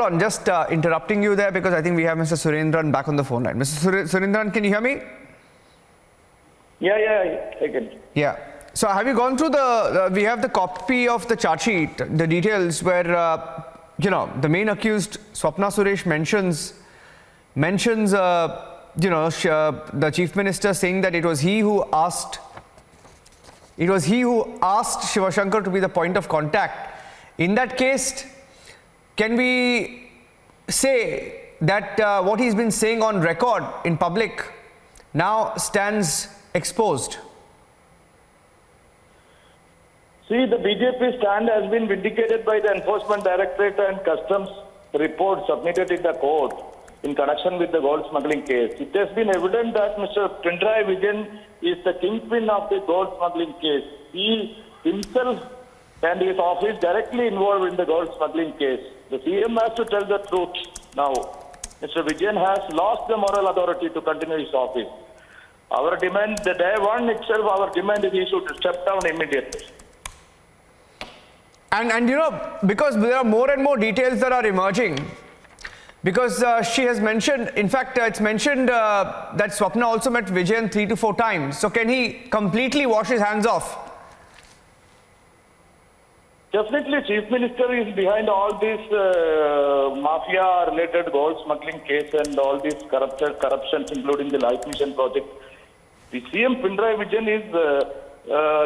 on, just interrupting you there because I think we have Mr. Surendran back on the phone line. Mr. Surendran, can you hear me? Yeah, I can. Yeah. So have you gone through we have the copy of the charge sheet, the details where, the main accused, Swapna Suresh, mentions, the Chief Minister saying that it was he who asked Shivashankar to be the point of contact. In that case, can we say that what he's been saying on record in public now stands exposed? See, the BJP stand has been vindicated by the Enforcement Directorate and Customs report submitted in the court in connection with the gold smuggling case. It has been evident that Mr. Pinarayi Vijayan is the kingpin of the gold smuggling case. He himself and his office directly involved in the gold smuggling case. The CM has to tell the truth now. Mr. Vijayan has lost the moral authority to continue his office. Our demand, the day one itself, our demand is he should step down immediately. And because there are more and more details that are emerging, because she has mentioned, in fact, it's mentioned that Swapna also met Vijayan 3 to 4 times. So can he completely wash his hands off? Definitely, Chief Minister is behind all these mafia-related gold smuggling case and all these corruptions, including the Life Mission project. The CM Pinarayi Vijayan is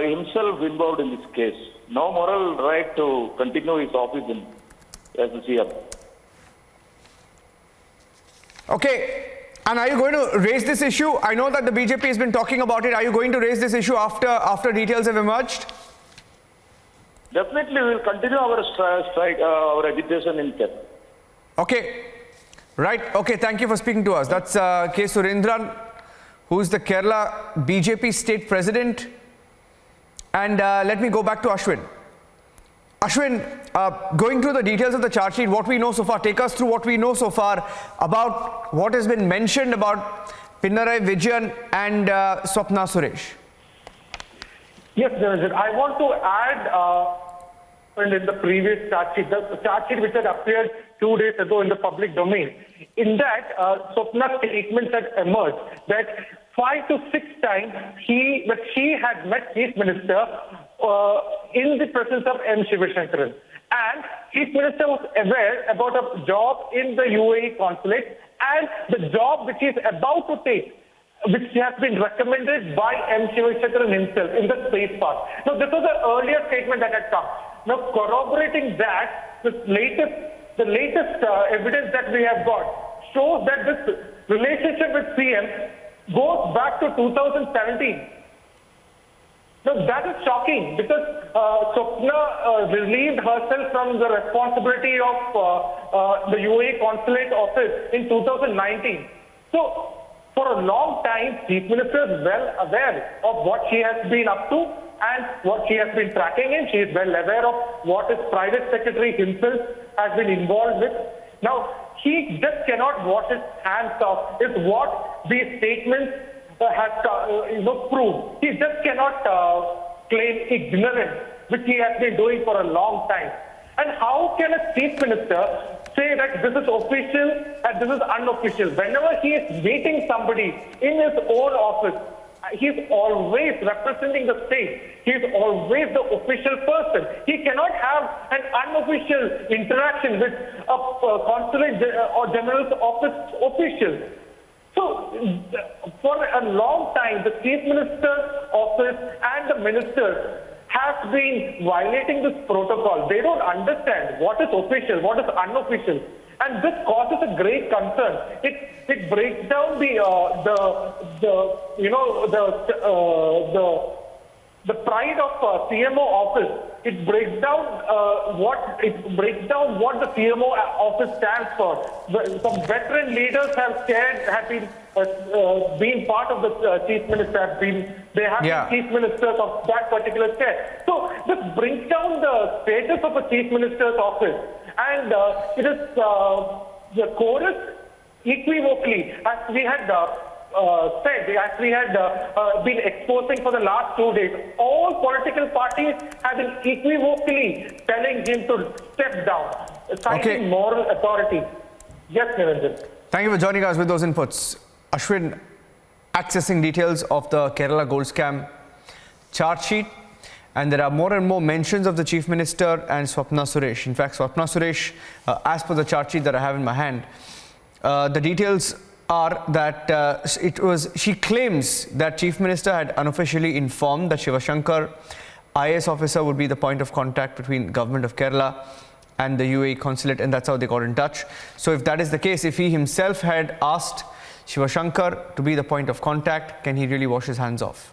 himself involved in this case. No moral right to continue his office as the CM. Okay. And are you going to raise this issue? I know that the BJP has been talking about it. Are you going to raise this issue after details have emerged? Definitely, we will continue our strike, our agitation in Kerala. Okay. Right. Okay. Thank you for speaking to us. That's K. Surendran, who is the Kerala BJP state president. And let me go back to Ashwin. Ashwin, going through the details of the charge sheet, what we know so far, take us through what we know so far about what has been mentioned about Pinarayi Vijayan and Swapna Suresh. Yes, Dhananjay. I want to add, in the previous charge sheet, the charge sheet which had appeared 2 days ago in the public domain. In that, Swapna's statements had emerged that 5 to 6 times she had met Chief Minister in the presence of M. Shivashankaran. And Chief Minister was aware about a job in the UAE consulate and the job which he is about to take, which has been recommended by M. Shivashankaran himself in the space park. Now, this was an earlier statement that had come. Now, corroborating that, the latest evidence that we have got shows that this relationship with CM goes back to 2017. Now, that is shocking because Swapna relieved herself from the responsibility of the UAE consulate office in 2019. So, for a long time, Chief Minister is well aware of what she has been up to and what she has been tracking in. She is well aware of what his private secretary himself has been involved with. Now, he just cannot wash his hands off, is what these statements have proved. He just cannot claim ignorance, which he has been doing for a long time. And how can a Chief Minister say that this is official and this is unofficial? Whenever he is meeting somebody in his own office, he is always representing the state. He is always the official person. He cannot have an unofficial interaction with a consulate or general's office official. So, for a long time, the Chief Minister's office and the ministers have been violating this protocol. They don't understand what is official, what is unofficial, and this causes a great concern. It breaks down the pride of CMO office. It breaks down what the CMO office stands for. Some veteran leaders have been part of the Chief Minister. They have been Chief Ministers of that particular chair. So this brings down the status of a Chief Minister's office, and it is the chorus equivocally, as we had as we had been exposing for the last 2 days. All political parties have been equivocally telling him to step down. citing Okay. moral authority. Yes, Niranjan. Thank you for joining us with those inputs. Ashwin, accessing details of the Kerala gold scam charge sheet, and there are more and more mentions of the Chief Minister and Swapna Suresh. In fact, Swapna Suresh, as per the charge sheet that I have in my hand, the details are that she claims that Chief Minister had unofficially informed that Shiva Shankar, IAS officer, would be the point of contact between Government of Kerala and the UAE consulate, and that's how they got in touch. So if that is the case, if he himself had asked Shiva Shankar to be the point of contact, can he really wash his hands off?